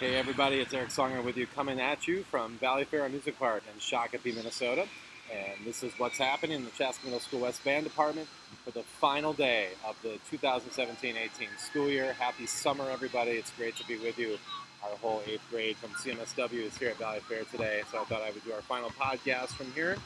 Hey everybody, it's Eric Songer with you, coming at you from Valley Fair Music Park in Shakopee, Minnesota. And this is what's happening in the Chaska Middle School West Band Department for the final day of the 2017-18 school year. Happy summer, everybody. It's great to be with you. Our whole 8th grade from CMSW is here at Valley Fair today, so I thought I would do our final podcast from here.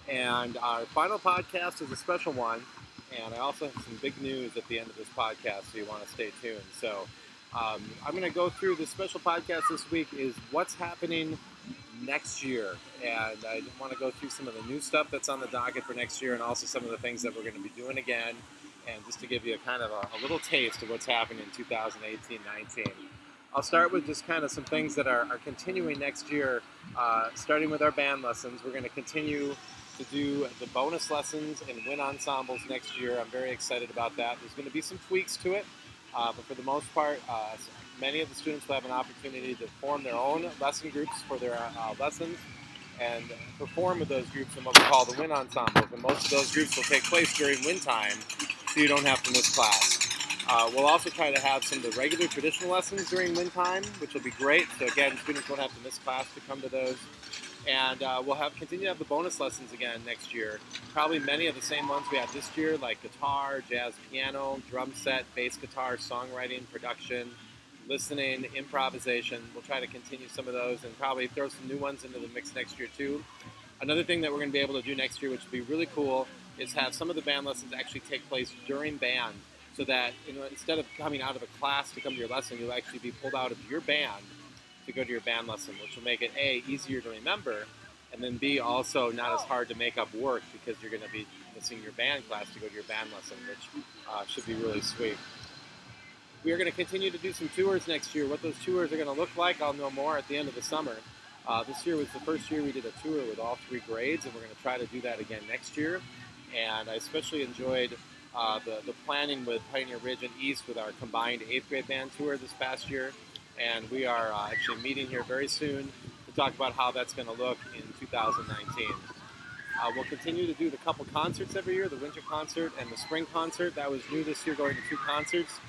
And our final podcast is a special one, and I also have some big news at the end of this podcast, so you want to stay tuned. So I'm going to go through the special podcast this week is what's happening next year. And I want to go through some of the new stuff that's on the docket for next year and also some of the things that we're going to be doing again. And just to give you a kind of a little taste of what's happening in 2018-19. I'll start with just kind of some things that are continuing next year, starting with our band lessons. We're going to continue to do the bonus lessons and wind ensembles next year. I'm very excited about that. There's going to be some tweaks to it. But for the most part, many of the students will have an opportunity to form their own lesson groups for their lessons and perform with those groups in what we call the wind ensembles. And most of those groups will take place during wind time, so you don't have to miss class. We'll also try to have some of the regular traditional lessons during wind time, which will be great. So again, students won't have to miss class to come to those. And we'll continue to have the bonus lessons again next year. Probably many of the same ones we had this year, like guitar, jazz, piano, drum set, bass guitar, songwriting, production, listening, improvisation. We'll try to continue some of those and probably throw some new ones into the mix next year too. Another thing that we're going to be able to do next year, which will be really cool, is have some of the band lessons actually take place during band, so that instead of coming out of a class to come to your lesson, you'll actually be pulled out of your band to go to your band lesson, which will make it A, easier to remember, and then B, also not as hard to make up work because you're going to be missing your band class to go to your band lesson, which should be really sweet. We are going to continue to do some tours next year. What those tours are going to look like, I'll know more at the end of the summer. This year was the first year we did a tour with all 3 grades, and we're going to try to do that again next year. And I especially enjoyed the planning with Pioneer Ridge and East with our combined 8th grade band tour this past year. And we are actually meeting here very soon to talk about how that's going to look in 2019. We'll continue to do the couple concerts every year, the winter concert and the spring concert. That was new this year, going to 2 concerts.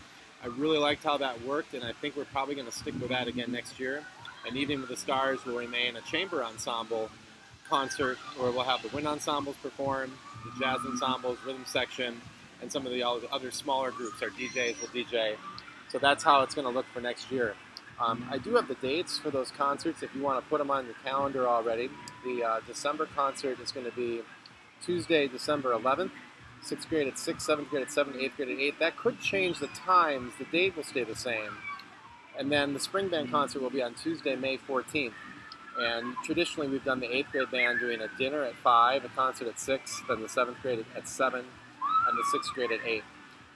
I really liked how that worked, and I think we're probably going to stick with that again next year. And Evening with the Stars will remain a chamber ensemble concert where we'll have the wind ensembles perform, the jazz ensembles, rhythm section, and some of the other smaller groups. Our DJs will DJ. So that's how it's going to look for next year. I do have the dates for those concerts if you want to put them on your calendar already. The December concert is going to be Tuesday, December 11th. 6th grade at 6, 7th grade at 7, 8th grade at 8. That could change the times. The date will stay the same. And then the spring band concert will be on Tuesday, May 14th. And traditionally we've done the 8th grade band doing a dinner at 5, a concert at 6, then the 7th grade at 7, and the 6th grade at 8.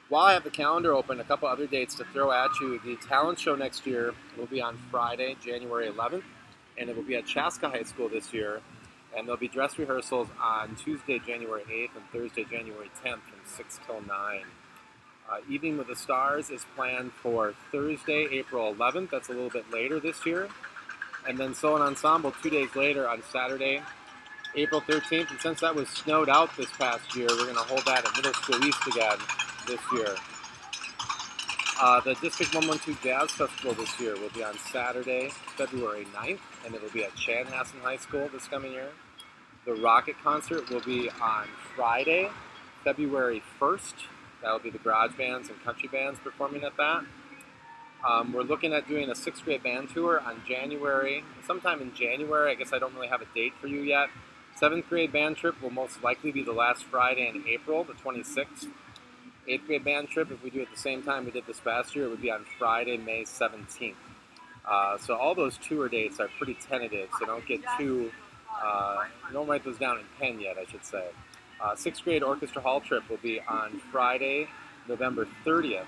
While I have the calendar open, a couple other dates to throw at you. The talent show next year will be on Friday, January 11th, and it will be at Chaska High School this year. And there'll be dress rehearsals on Tuesday, January 8th, and Thursday, January 10th from 6 till 9. Evening with the Stars is planned for Thursday, April 11th. That's a little bit later this year. And then Solo Ensemble 2 days later on Saturday, April 13th. And since that was snowed out this past year, we're going to hold that at Middle School East again this year. The District 112 Jazz Festival this year will be on Saturday, February 9th, and it will be at Chanhassen High School this coming year. The Rocket Concert will be on Friday, February 1st. That will be the garage bands and country bands performing at that. We're looking at doing a 6th grade band tour on sometime in January. I guess I don't really have a date for you yet. 7th grade band trip will most likely be the last Friday in April, the 26th. 8th grade band trip, if we do it the same time we did this past year, it would be on Friday, May 17th. So all those tour dates are pretty tentative, so don't get too, don't write those down in pen yet, I should say. 6th grade orchestra hall trip will be on Friday, November 30th.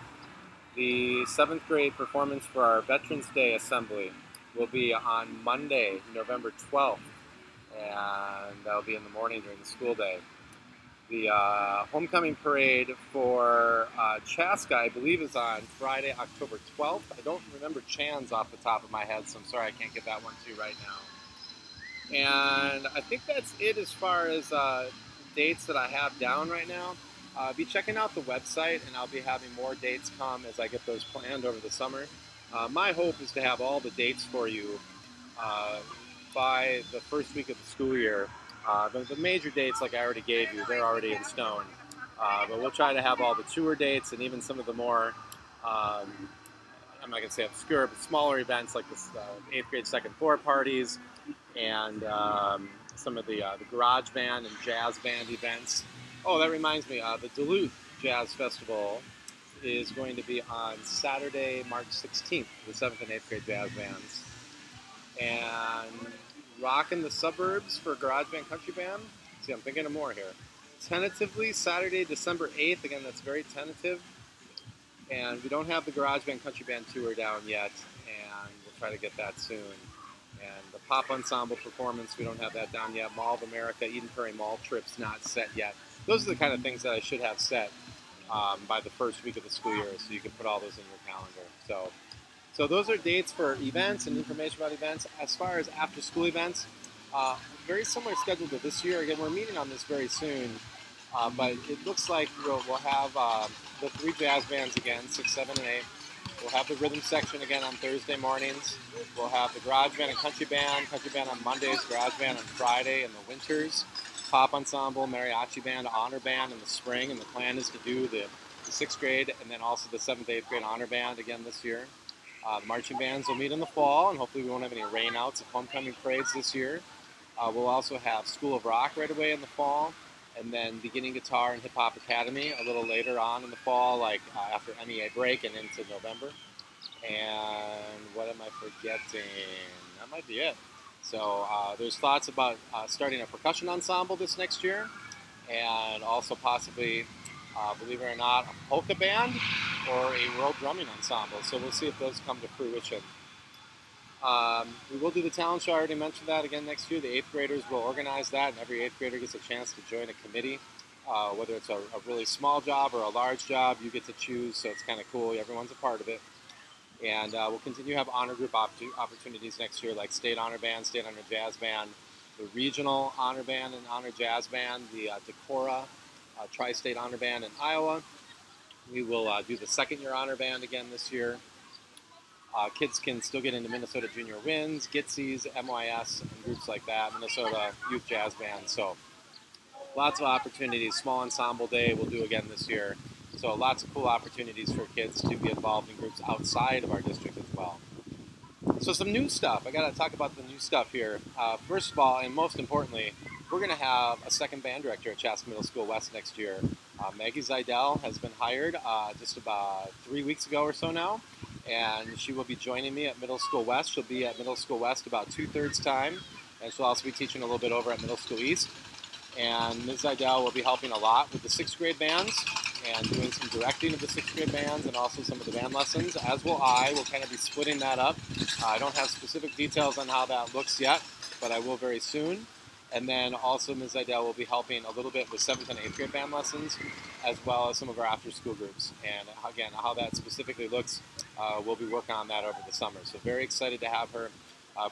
The 7th grade performance for our Veterans Day Assembly will be on Monday, November 12th, and that'll be in the morning during the school day. The homecoming parade for Chaska, I believe, is on Friday, October 12th. I don't remember Chan's off the top of my head, so I'm sorry I can't get that one to you right now. And I think that's it as far as dates that I have down right now. Be checking out the website, and I'll be having more dates come as I get those planned over the summer. My hope is to have all the dates for you uh, by the first week of the school year. The major dates, like I already gave you, they're already in stone. But we'll try to have all the tour dates and even some of the more, I'm not going to say obscure, but smaller events like this 8th grade second floor parties and some of the garage band and jazz band events. Oh, that reminds me, the Duluth Jazz Festival is going to be on Saturday, March 16th, the 7th and 8th grade jazz bands. And Rockin' the Suburbs for Garage Band Country Band. See, I'm thinking of more here. Tentatively, Saturday, December 8th. Again, that's very tentative. And we don't have the Garage Band Country Band tour down yet, and we'll try to get that soon. And the Pop Ensemble performance, we don't have that down yet. Mall of America, Eden Prairie Mall trip's not set yet. Those are the kind of things that I should have set by the first week of the school year, so you can put all those in your calendar. So those are dates for events and information about events. As far as after-school events, very similar schedule to this year. Again, we're meeting on this very soon, but it looks like we'll have the 3 jazz bands again, 6, 7, and 8. We'll have the rhythm section again on Thursday mornings. We'll have the garage band and country band on Mondays, garage band on Friday in the winters, pop ensemble, mariachi band, honor band in the spring, and the plan is to do the 6th grade and then also the 7th, 8th grade honor band again this year. Marching bands will meet in the fall, and hopefully we won't have any rainouts of homecoming parades this year. We'll also have School of Rock right away in the fall, and then beginning guitar and hip hop academy a little later on in the fall, like after MEA break and into November. And what am I forgetting? That might be it. So there's thoughts about starting a percussion ensemble this next year, and also possibly, believe it or not, a polka band or a world drumming ensemble. So we'll see if those come to fruition. We will do the talent show. I already mentioned that again next year. The 8th graders will organize that, and every 8th grader gets a chance to join a committee. Whether it's a really small job or a large job, you get to choose, so it's kind of cool. Everyone's a part of it. And we'll continue to have honor group opportunities next year, like State Honor Band, State Honor Jazz Band, the Regional Honor Band and Honor Jazz Band, the Decorah Tri-State Honor Band in Iowa. We will do the 2nd year honor band again this year. Kids can still get into Minnesota Junior Winds, GITSES, MYS, and groups like that, Minnesota Youth Jazz Band. So lots of opportunities. Small Ensemble Day we'll do again this year. So lots of cool opportunities for kids to be involved in groups outside of our district as well. So some new stuff. I got to talk about the new stuff here. First of all, and most importantly, we're going to have a 2nd band director at Chaska Middle School West next year. Maggie Zidell has been hired just about 3 weeks ago or so now, and she will be joining me at Middle School West. She'll be at Middle School West about 2/3 time, and she'll also be teaching a little bit over at Middle School East. And Ms. Zidell will be helping a lot with the 6th grade bands and doing some directing of the 6th grade bands and also some of the band lessons, as will I. We'll kind of be splitting that up. I don't have specific details on how that looks yet, but I will very soon. And then also Ms. Zidell will be helping a little bit with 7th and 8th grade band lessons, as well as some of our after-school groups. And again, how that specifically looks, we'll be working on that over the summer. So very excited to have her.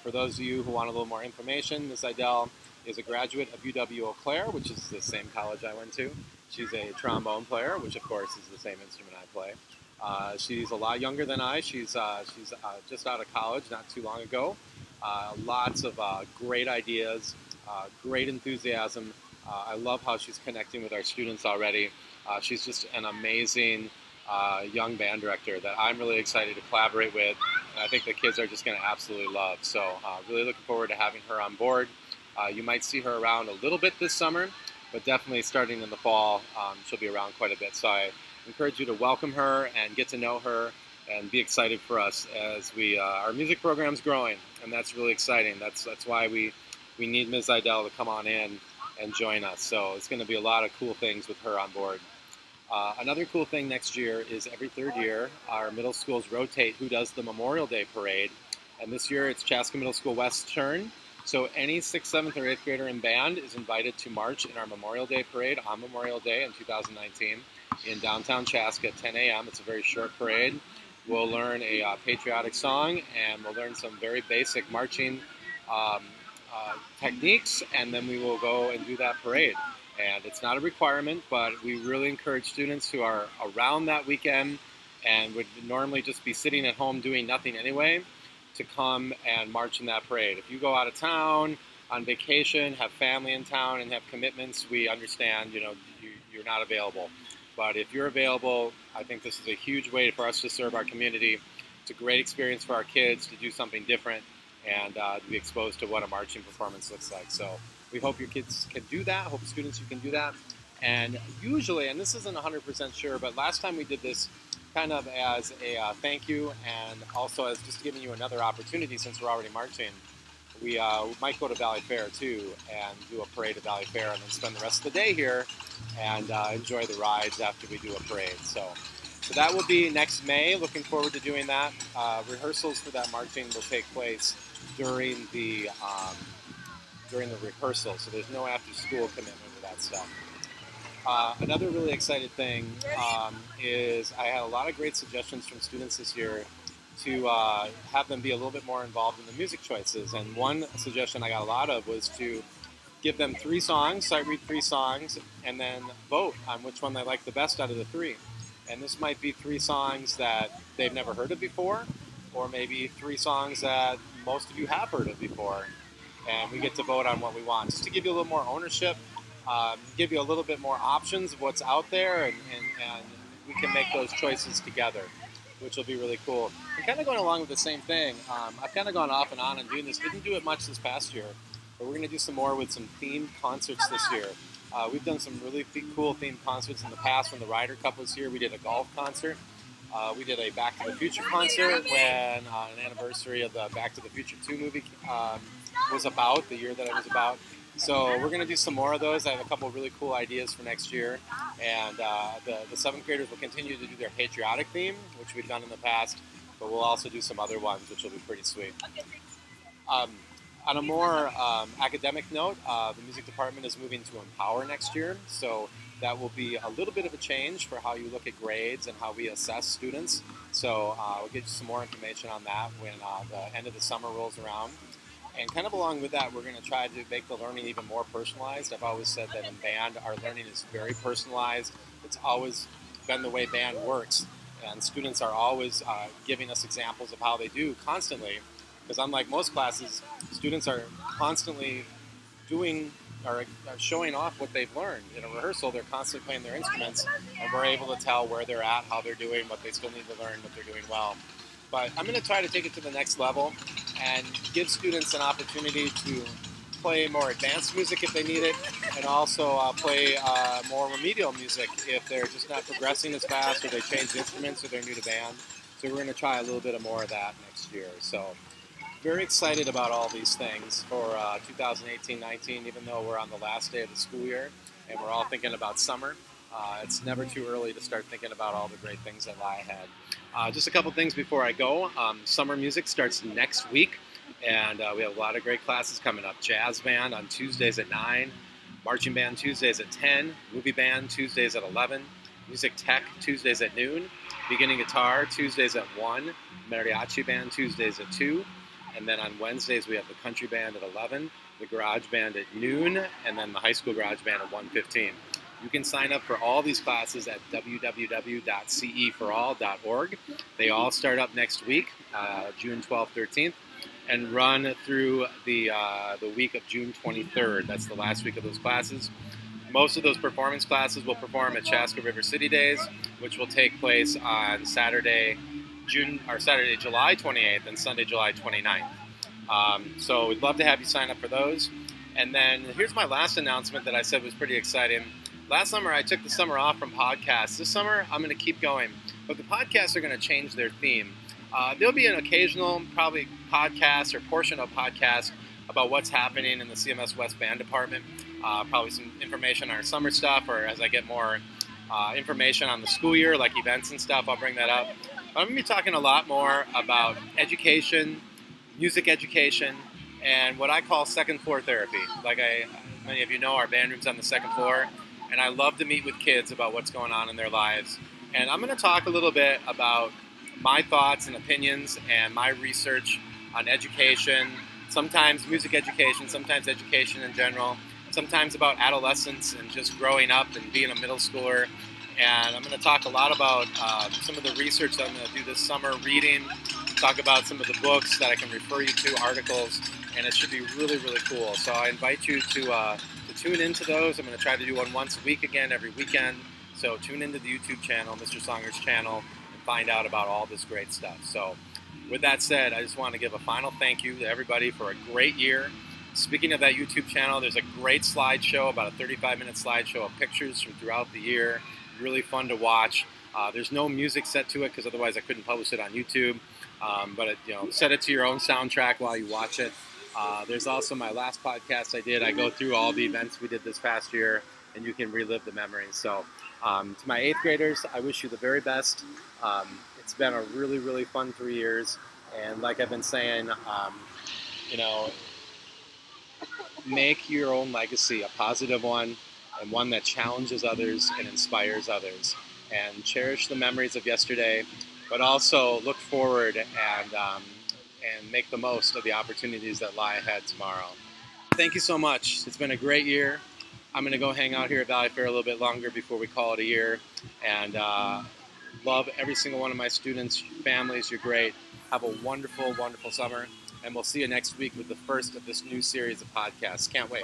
For those of you who want a little more information, Ms. Zidell is a graduate of UW-Eau Claire, which is the same college I went to. She's a trombone player, which of course is the same instrument I play. She's a lot younger than I. She's just out of college not too long ago. Lots of great ideas, great enthusiasm. I love how she's connecting with our students already. She's just an amazing young band director that I'm really excited to collaborate with, and I think the kids are just going to absolutely love. So really looking forward to having her on board. You might see her around a little bit this summer, but definitely starting in the fall, she'll be around quite a bit. So I encourage you to welcome her and get to know her and be excited for us as our music program's growing, and that's really exciting. That's why we need Ms. Zidell to come on in and join us. So it's going to be a lot of cool things with her on board. Another cool thing next year is every 3rd year, our middle schools rotate who does the Memorial Day Parade. And this year it's Chaska Middle School West's turn. So any 6th, 7th, or 8th grader in band is invited to march in our Memorial Day Parade on Memorial Day in 2019 in downtown Chaska at 10 a.m. It's a very short parade. We'll learn a patriotic song, and we'll learn some very basic marching techniques, and then we will go and do that parade. And it's not a requirement, but we really encourage students who are around that weekend and would normally just be sitting at home doing nothing anyway, to come and march in that parade. If you go out of town on vacation, have family in town, and have commitments, we understand, you're not available. But if you're available, I think this is a huge way for us to serve our community. It's a great experience for our kids to do something different and to be exposed to what a marching performance looks like. So we hope your kids can do that. Hope students, you can do that. And usually, and this isn't 100% sure, but last time we did this kind of as a thank you, and also as just giving you another opportunity since we're already marching. We might go to Valley Fair too and do a parade at Valley Fair and then spend the rest of the day here and enjoy the rides after we do a parade. So that will be next May. Looking forward to doing that. Rehearsals for that marching will take place during the rehearsal, so there's no after-school commitment with that stuff. Another really exciting thing is I had a lot of great suggestions from students this year to have them be a little bit more involved in the music choices. And one suggestion I got a lot of was to give them 3 songs, sight read 3 songs, and then vote on which one they like the best out of the 3. And this might be 3 songs that they've never heard of before, or maybe 3 songs that most of you have heard of before. And we get to vote on what we want, just to give you a little more ownership, give you a little bit more options of what's out there, and we can make those choices together, which will be really cool. And kind of going along with the same thing, I've kind of gone off and on doing this. Didn't do it much this past year, but we're going to do some more with some themed concerts this year. We've done some really cool themed concerts in the past. When the Ryder Cup was here, we did a golf concert. We did a Back to the Future concert when an anniversary of the Back to the Future 2 movie was about, the year that it was about. So we're going to do some more of those. I have a couple of really cool ideas for next year. And the 7th graders will continue to do their patriotic theme, which we've done in the past, but we'll also do some other ones, which will be pretty sweet. On a more academic note, the music department is moving to Empower next year. So that will be a little bit of a change for how you look at grades and how we assess students. So we'll get you some more information on that when the end of the summer rolls around. And kind of along with that, we're going to try to make the learning even more personalized. I've always said that in band, our learning is very personalized. It's always been the way band works. And students are always giving us examples of how they do constantly. Because unlike most classes, students are constantly doing or showing off what they've learned. In a rehearsal, they're constantly playing their instruments, and we're able to tell where they're at, how they're doing, what they still need to learn, what they're doing well. But I'm going to try to take it to the next level and give students an opportunity to play more advanced music if they need it, and also play more remedial music if they're just not progressing as fast, or they change instruments, or they're new to band. So we're going to try a little bit more of that next year. So very excited about all these things for 2018-19, even though we're on the last day of the school year and we're all thinking about summer. It's never too early to start thinking about all the great things that lie ahead. Just a couple things before I go. Summer music starts next week, and we have a lot of great classes coming up. Jazz band on Tuesdays at 9, marching band Tuesdays at 10, movie band Tuesdays at 11, music tech Tuesdays at noon, beginning guitar Tuesdays at 1, mariachi band Tuesdays at 2, and then on Wednesdays we have the country band at 11, the garage band at noon, and then the high school garage band at 1:15. You can sign up for all these classes at www.ceforall.org. They all start up next week, June 12th, 13th, and run through the week of June 23rd. That's the last week of those classes. Most of those performance classes will perform at Chaska River City Days, which will take place on Saturday, July 28th and Sunday, July 29th. So we'd love to have you sign up for those. And then here's my last announcement that I said was pretty exciting. Last summer, I took the summer off from podcasts. This summer, I'm going to keep going. But the podcasts are going to change their theme. There'll be an occasional, probably, podcast or portion of podcast about what's happening in the CMS West Band Department. Probably some information on our summer stuff, or as I get more information on the school year, like events and stuff, I'll bring that up. But I'm going to be talking a lot more about education, music education, and what I call second floor therapy. Like many of you know, our band room's on the second floor. And I love to meet with kids about what's going on in their lives. And I'm going to talk a little bit about my thoughts and opinions and my research on education, sometimes music education, sometimes education in general, sometimes about adolescence and just growing up and being a middle schooler, And I'm going to talk a lot about some of the research that I'm going to do this summer, reading, talk about some of the books that I can refer you to, articles, and it should be really, really cool. So I invite you to tune into those. I'm going to try to do one once a week again, every weekend. So tune into the YouTube channel, Mr. Songer's channel, and find out about all this great stuff. So with that said, I just want to give a final thank you to everybody for a great year. Speaking of that YouTube channel, there's a great slideshow, about a 35-minute slideshow of pictures from throughout the year. Really fun to watch. There's no music set to it because otherwise I couldn't publish it on YouTube. But set it to your own soundtrack while you watch it. There's also my last podcast I did. I go through all the events we did this past year, and you can relive the memories. So to my 8th graders, I wish you the very best. It's been a really, really fun 3 years. And like I've been saying, make your own legacy a positive one, and one that challenges others and inspires others. And cherish the memories of yesterday, but also look forward and make the most of the opportunities that lie ahead tomorrow. Thank you so much. It's been a great year. I'm going to go hang out here at Valley Fair a little bit longer before we call it a year. And love every single one of my students, families. You're great. Have a wonderful, wonderful summer. And we'll see you next week with the first of this new series of podcasts. Can't wait.